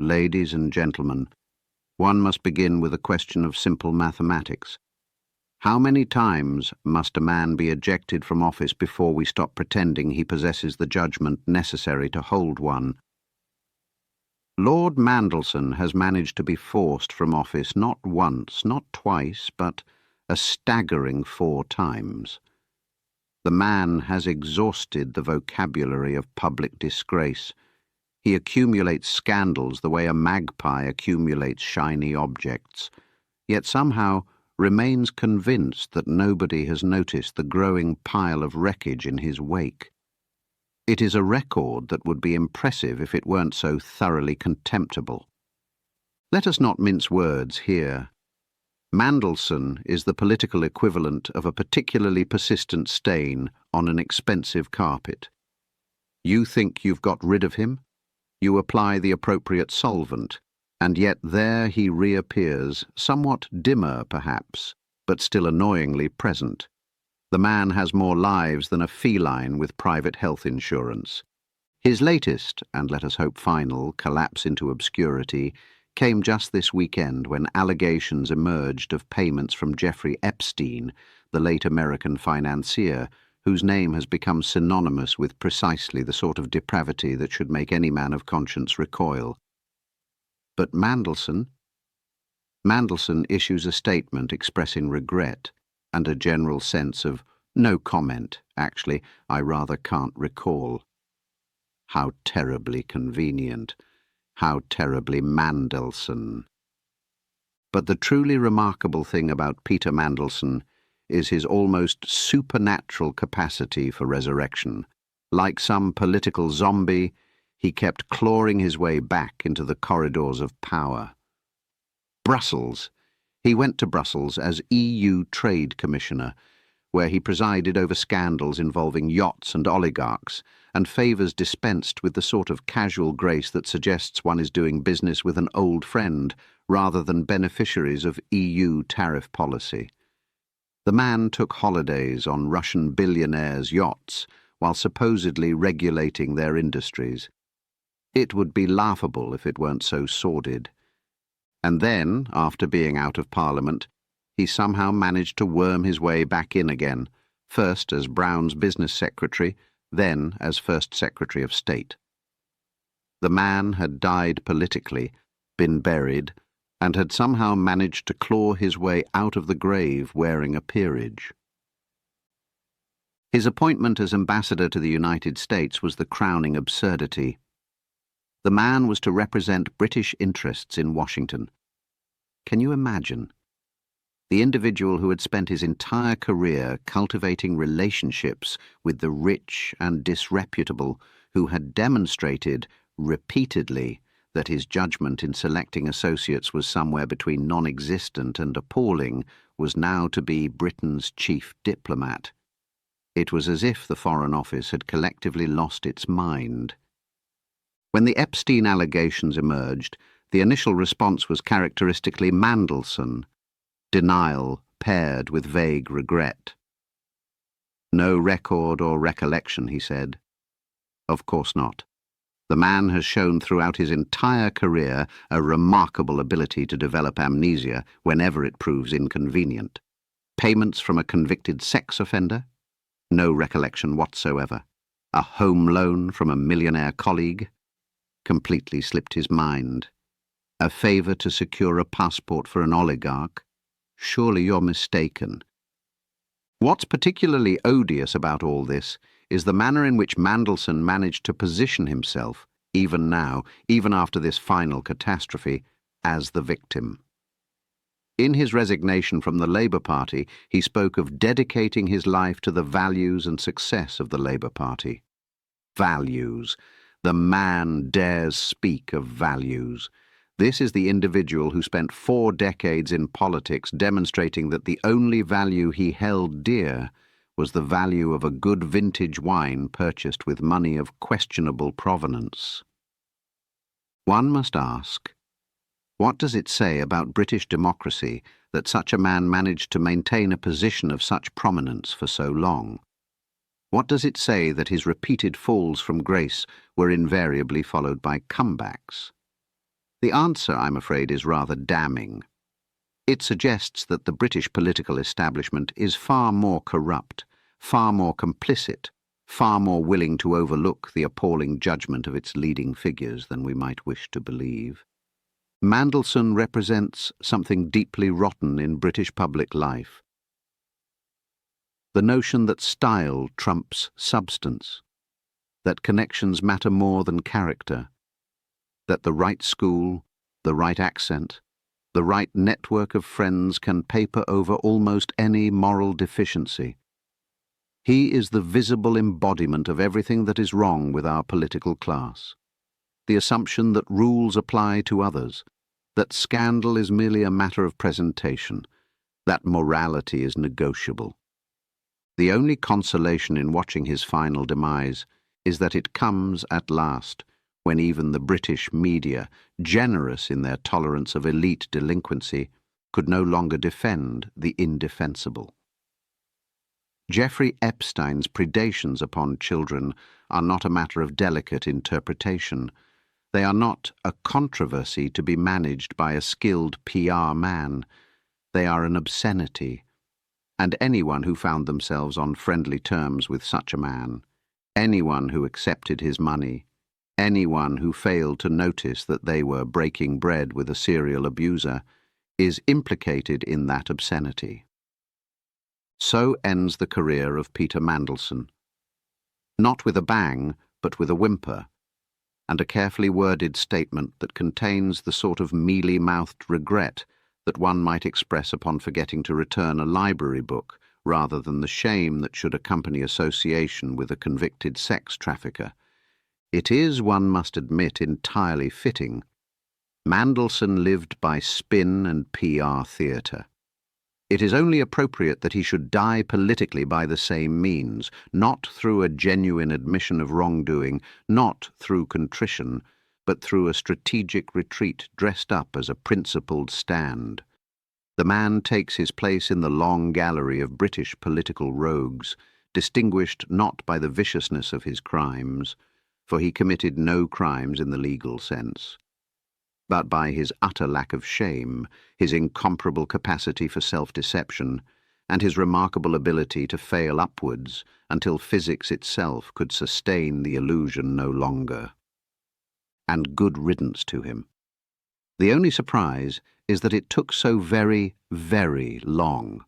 Ladies and gentlemen, one must begin with a question of simple mathematics. How many times must a man be ejected from office before we stop pretending he possesses the judgment necessary to hold one? Lord Mandelson has managed to be forced from office not once, not twice, but a staggering 4 times. The man has exhausted the vocabulary of public disgrace. He accumulates scandals the way a magpie accumulates shiny objects, yet somehow remains convinced that nobody has noticed the growing pile of wreckage in his wake. It is a record that would be impressive if it weren't so thoroughly contemptible. Let us not mince words here. Mandelson is the political equivalent of a particularly persistent stain on an expensive carpet. You think you've got rid of him? You apply the appropriate solvent, and yet there he reappears, somewhat dimmer perhaps, but still annoyingly present. The man has more lives than a feline with private health insurance. His latest, and let us hope final, collapse into obscurity came just this weekend when allegations emerged of payments from Jeffrey Epstein, the late American financier, whose name has become synonymous with precisely the sort of depravity that should make any man of conscience recoil. But Mandelson issues a statement expressing regret and a general sense of no comment. Actually, I rather can't recall. How terribly convenient. How terribly Mandelson. But the truly remarkable thing about Peter Mandelson is his almost supernatural capacity for resurrection. Like some political zombie, he kept clawing his way back into the corridors of power. Brussels. He went to Brussels as EU Trade Commissioner, where he presided over scandals involving yachts and oligarchs, and favours dispensed with the sort of casual grace that suggests one is doing business with an old friend rather than beneficiaries of EU tariff policy. The man took holidays on Russian billionaires' yachts while supposedly regulating their industries. It would be laughable if it weren't so sordid. And then, after being out of Parliament, he somehow managed to worm his way back in again, first as Brown's business secretary, then as First Secretary of State. The man had died politically, been buried, and had somehow managed to claw his way out of the grave wearing a peerage. His appointment as ambassador to the United States was the crowning absurdity. The man was to represent British interests in Washington. Can you imagine? The individual who had spent his entire career cultivating relationships with the rich and disreputable, who had demonstrated repeatedly that his judgment in selecting associates was somewhere between non-existent and appalling, was now to be Britain's chief diplomat. It was as if the Foreign Office had collectively lost its mind. When the Epstein allegations emerged, the initial response was characteristically Mandelson, denial paired with vague regret. No record or recollection, he said. Of course not. The man has shown throughout his entire career a remarkable ability to develop amnesia whenever it proves inconvenient. Payments from a convicted sex offender? No recollection whatsoever. A home loan from a millionaire colleague? Completely slipped his mind. A favour to secure a passport for an oligarch? Surely you're mistaken. What's particularly odious about all this is the manner in which Mandelson managed to position himself, even now, even after this final catastrophe, as the victim. In his resignation from the Labour Party, he spoke of dedicating his life to the values and success of the Labour Party. Values. The man dares speak of values. This is the individual who spent 4 decades in politics demonstrating that the only value he held dear was the value of a good vintage wine purchased with money of questionable provenance. One must ask, what does it say about British democracy that such a man managed to maintain a position of such prominence for so long? What does it say that his repeated falls from grace were invariably followed by comebacks? The answer, I'm afraid, is rather damning. It suggests that the British political establishment is far more corrupt, far more complicit, far more willing to overlook the appalling judgment of its leading figures than we might wish to believe. Mandelson represents something deeply rotten in British public life. The notion that style trumps substance, that connections matter more than character, that the right school, the right accent, the right network of friends can paper over almost any moral deficiency. He is the visible embodiment of everything that is wrong with our political class. The assumption that rules apply to others, that scandal is merely a matter of presentation, that morality is negotiable. The only consolation in watching his final demise is that it comes at last, when even the British media, generous in their tolerance of elite delinquency, could no longer defend the indefensible. Jeffrey Epstein's predations upon children are not a matter of delicate interpretation. They are not a controversy to be managed by a skilled PR man. They are an obscenity, and anyone who found themselves on friendly terms with such a man, anyone who accepted his money, anyone who failed to notice that they were breaking bread with a serial abuser, is implicated in that obscenity. So ends the career of Peter Mandelson. Not with a bang, but with a whimper, and a carefully worded statement that contains the sort of mealy-mouthed regret that one might express upon forgetting to return a library book, rather than the shame that should accompany association with a convicted sex trafficker. It is, one must admit, entirely fitting. Mandelson lived by spin and PR theatre. It is only appropriate that he should die politically by the same means, not through a genuine admission of wrongdoing, not through contrition, but through a strategic retreat dressed up as a principled stand. The man takes his place in the long gallery of British political rogues, distinguished not by the viciousness of his crimes, for he committed no crimes in the legal sense, but by his utter lack of shame, his incomparable capacity for self-deception, and his remarkable ability to fail upwards until physics itself could sustain the illusion no longer. And good riddance to him. The only surprise is that it took so very, very long.